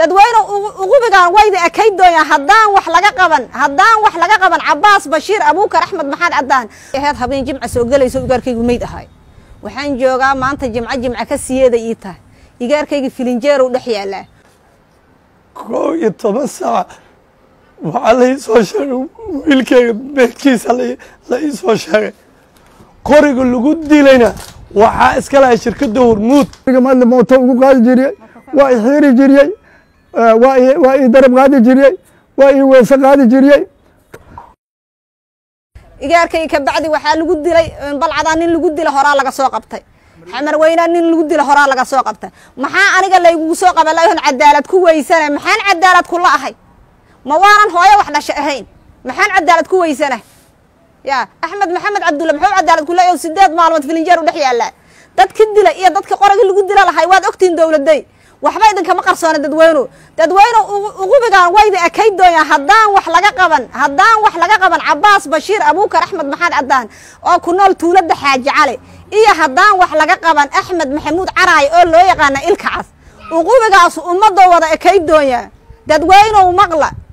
dadweyne ugu bigaan wayda akayd doonaa haddaan wax laga qaban Cabbaas Bashiir Abuukar Axmed Maxamed Cadaan ahayd habeen jimca soo galayso igarkaygu meyd ahay waxaan joogaa maanta jimca ka siyeeda ii tahay igarkayga filinjeer u dhex yaala 12 saac waxa la soo sheegay wiilkayga beedkiisa la soo sheegay qoriga lagu dilayna waxa iska lahay shirkadda Hormuud madle mooto ugu qaadi jiray waa xiri jiray waa darab qaadi jiray waa weesa qaadi jiray igarkay ka bacdi waxa lagu dilay balcada nin lagu dilay horaa laga soo qabtay xamar weyna nin lagu dilay horaa laga soo qabtay maxaa aniga la igu soo qabalayn cadaalad ku weysana maxaan cadaalad ku laahay ma waaran hooyo wax dhashay ahayn maxaan cadaalad ku weysana ya Axmed Maxamed Cabdulla muxuu cadaalad ku leeyahay 8 maalmood filinjeer u dhex yaala dadka dilay iyo dadka qoriga lagu dilay lahay waad ogtiin dawladay waxba idin kama qarsoona dadweyne ugu bigaan wayda akayd doonaa haddaan wax laga qaban Cabbaas Bashiir Abuukar Axmed Maxamed Cadaan oo ku nool tuulada Xaaji Cali iyo haddaan wax laga qaban Axmed Maxamuud Caraay oo loo yaqaan Ilkaas ugu bigaas ummadda wada akayd doonaa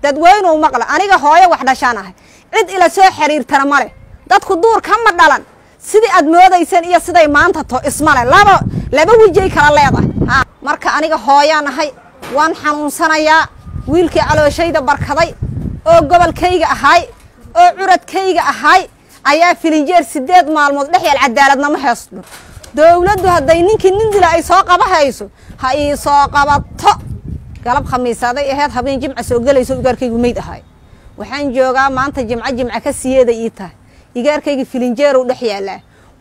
dadweyne maqla aniga hooyo wax dhashanahay cid ila soo xiriirtana male dadku duur kama dhalan sidii aad moodaysan iyo siday maanta to ismale laba wajay kala leedahay marka aniga hooyanahay waan xanuunsanayaa wiilkii calooshayda barkaday oo gobolkayga ahay oo curadkayga ahay ayaa filinjeer 8 maalmood dhex yaal cadaaladna ma haysto dawladdu haday ninkii nin dila ay soo qabahayso ha ii soo qabato galab khamiisaday ahayd habeen jimca soo galayso igarkaygu meyd ahay waxaan joogaa maanta jimca ka siyeeda ii tahay igarkayga filinjeer u dhex yaala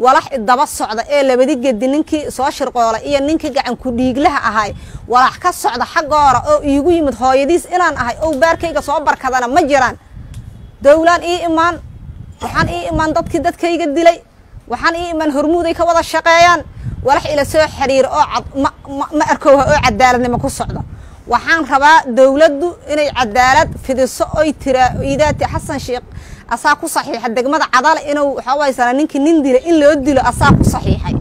walax daba socda ee labadi gedi ninkii soo shirqoolay iyo ninkii gacan ku dhiiglaha ahay walax ka socda xagoora oo iigu yimid hooyadiis inaan ahay oo baarkayga soo barkadana ma jiraan dawlaan waxaan iimaan dadkayga dilay waxaan iimaan Hormuud ay ka wada shaqeeyaan walax ila soo xiriir oo ma arko oo cadaaladnimo ku socdo waxaan rabaa dawladdu inay cadaalad fidiso oo tira iidaati Xasan Sheekh asaa ku saxiixay degmada Cadal inuu waxa waysana ninkii nin dilay in loo dilo asaa ku saxiixay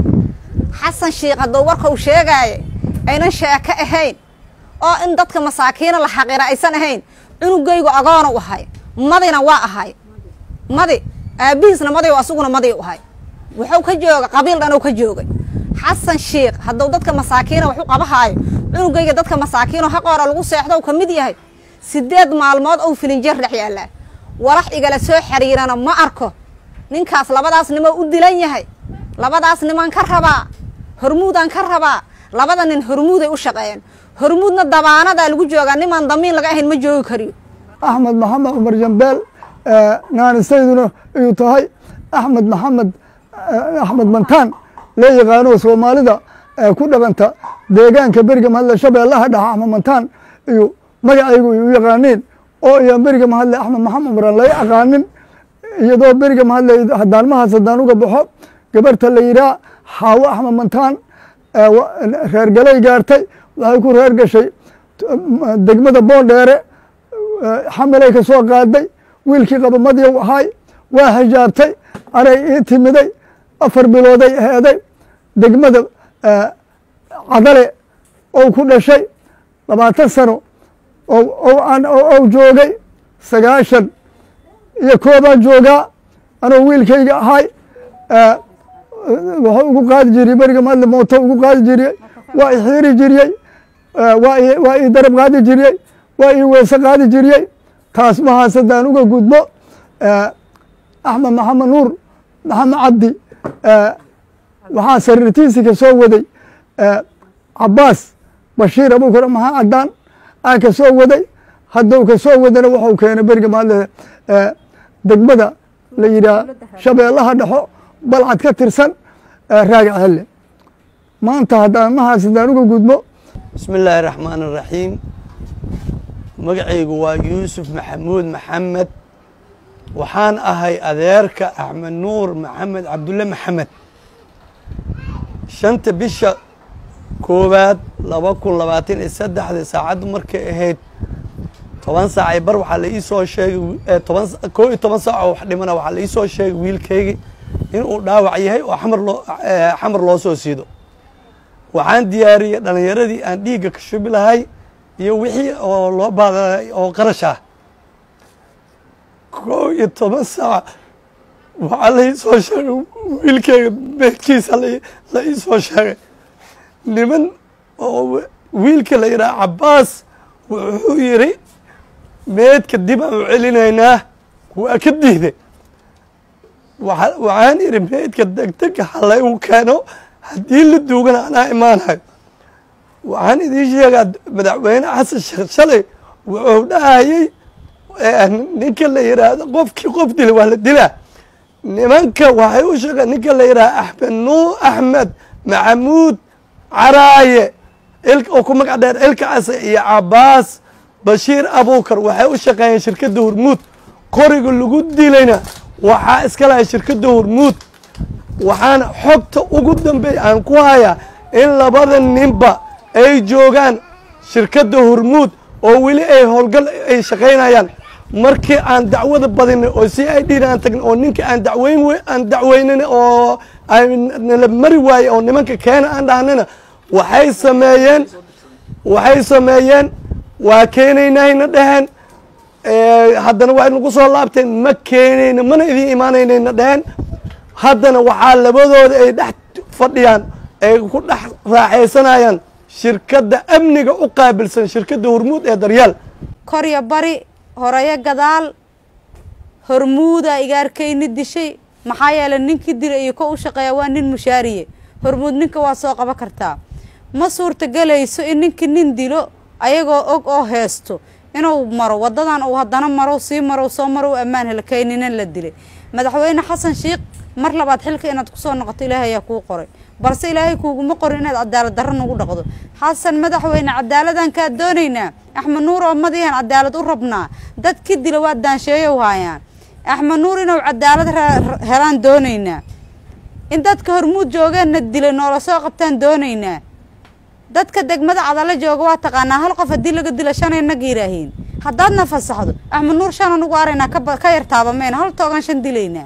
Xasan Sheekh hadoo warka uu sheegay aynan sheeka ahayn oo in dadka masaakiina la xaqira aysan ahayn cunugaygu agoon u ahay madina waa ahay madi aabiisna madi waa asuguna madi u ahay wuxuu ka jooga qabiil dhan uu ka joogay Xasan Sheekh hadoo dadka masaakiina wuxuu qabahay cunugayga dadka masaakiina xaqoora lagu seexdo ka mid yahay 8 maalmood oo filinjeer dhex yaala walax igala soo xiriirana ma arko ninkaas labadaas nimo u dilan yahay labadaas niman ka rabaa Hormuudan ka rabaa labada nin Hormuud ay u shaqeeyeen Hormuudna dabaanada lagu joogaa niman damiin laga ahayn ma joogi kariyo Axmed Maxamed Umar Jambeel naan sayduna iyo tahay Axmed Mantaan la yaqaano Soomaalida ku dhaqanta deegaanka bariga madla Shabeellaha dhaxa Axmed Mantaan iyo magacaygu u yaqaaneen oo iyo bariga mahadle Axmed Maxamed Umar la yaqaanin iyadoo bariga mahadle hadaan ma hasadaan uga baxo gabarta la yiraahdo Xaawo Axmed Mantaan reer galay gaartay waxay ku reer gashay degmada Boondheere xamalay ka soo qaaday wiilkii qabamadii wahay waa hajaabtay aray timiday 4 bilooday ahaday degmada Cadale oo ku dhashay 20 sano oo joogay 9 iyo koobaan joogaa anoo wiilkayga ahay wuxuu ugu qaadi jiray bariga madle mooto ugu qaadi jiray waa xiri jiray waa darab qaadi jiray waa weesa qaadi jiray taas ma hasadaan uga gudbo Axmed Maxamed Nuur Maxamed Cabdi waxaa sariirtiisa ka soo waday Cabbaas Bashiir Abuukar Maxamed Cadaan ka soo waday hadduu ka soo wadana wuxuu keenay bariga madle degmada la yiraahdo Shabeellaha dhaxo balcad ka tirsan raaga helle maanta haddaan ma hasadaan uga gudbo bismillaahir rahmaanir rahiim magacaygu waa Yuusuf Maxamuud Maxamed waxaan ahay adeerka Axmed Nuur Maxamed Cabdulla Maxamed 5 bisha koowaad 2023 saacadu markay ahayd 10 saac ay bar waxa la ii soo sheegay 12 saac wax dhimana waxa la ii soo sheegay wiilkayga in uu dhaawac yahay oo xamar loo soo siido waxaan diyaariyay dhalinyaradii aan dhiiga ka shubi lahay iyo wixii oo loo baahday oo qarash ah 11 saac waxaa la ii soo sheegay wiilkeyga beedkiisa la ii soo sheegay niman oo wiilka la yidhaha Cabbaas wuxuu yidhi meedka dib aan u celinaynaa waa ka diiday waxaan idhi meydka degdeg ha laygu keeno haddii la duugana anaa imaanayo waxaan idiin sheegaa madaxweyne xasan sheekh shalay wuxuu dhahayey ninka la yidhaahdo qofkii qof dila waa la dilaa nimanka waxay u sheegeen ninka la yidhaha axmed maxamuud caraaye oo ku magac dheer ilka case iyo Cabbaas Bashiir Abuukar waxay u shaqeeyeen shirkadda Hormuud qoriga lagu dilayna waxaa iska lahay shirkadda Hormuud waxaana xogta ugu dambeey aan ku hayaa in labada ninba ay joogaan shirkadda Hormuud oo weli ay howlgal ay shaqeynayaan markii aan dacwada badinay oo CID aan tagnay oo ninka aan dacweynin oo aan la mari waayay oo nimanka keena aan dhahnana waxay sameeyeen waa keenaynayna dhaheen haddana waa nagu soo laabteen ma keenayna mana idin imaanaynayna dhaheen haddana waxaa labadooda ay dhex fadhiyaan ay ku dhex raaxaysanayaan shirkadda amniga u qaabilsan shirkadda Hormuud ee Daryaal korya bari horeeya gadaal Hormuuda igaarkayni dishay maxaa yeelay ninkii dilay iyo ka u shaqeeya waa nin mushaariye Hormuud ninka waa soo qaban kartaa ma suurta galayso in ninkii nin dilo ayagoo og oo heesto inuu maro wadadan uu haddana maro sii maro soo maro ammaan helkaynina la dilay madaxweyne xasan sheekh mar labaad xilka inaad ku soo noqoto ilaahay ayaa kuu qoray balse ilaahay kuuguma qorin inaad cadaalad darro nagu dhaqdo xasan madaxweyne cadaaladan ka doonaynaa axmed nuur oo madiyan cadaalad u rabnaa dadkii dila waa daansheeyo haayaan axmed nuur inuu cadaalad helaan doonaynaa in dadka Hormuud joogeenna dilay noola soo qabtaan doonaynaa dadka degmada Cadale jooga waa taqaanaa hal qof hadii laga dilo 5 nag yiraahiin haddaadna fasaxdo axmed nuur 5 nagu araynaa ka yartaaba meen hal toogan 5 dilayna